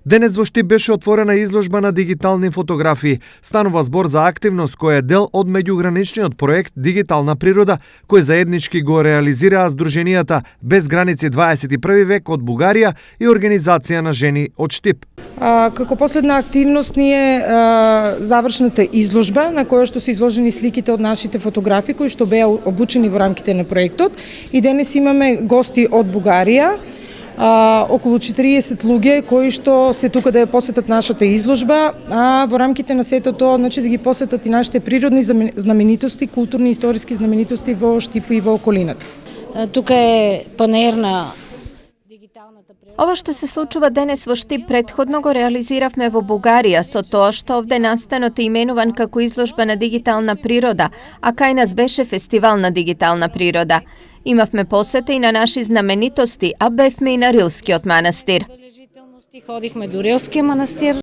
Денес во Штип беше отворена изложба на дигитални фотографии. Станува збор за активност која е дел од меѓуграничниот проект Дигитална природа, кој заеднички го реализираа Сдруженијата Без граници 21 век од Бугарија и Организација на жени од Штип. Како последна активност ни е завршната изложба на која што се изложени сликите од нашите фотографии кои што беа обучени во рамките на проектот, и денес имаме гости од Бугарија. Околу 40 луѓе кои што се тука да ја посетат нашата изложба, а во рамките на сето тоа, значи да ги посетат и нашите природни знаменитости, културни и историски знаменитости во Штип и во околината. Тука е панаир на дигиталната природа. Ова што се случува денес во Штип претходно го реализиравме во Бугарија со тоа што овде настанот е именуван како изложба на дигитална природа, а кај нас беше фестивал на дигитална природа. Имавме посета и на наши знаменитости, а бевме и на Рилскиот манастир. Ходихме до Рилскиот манастир.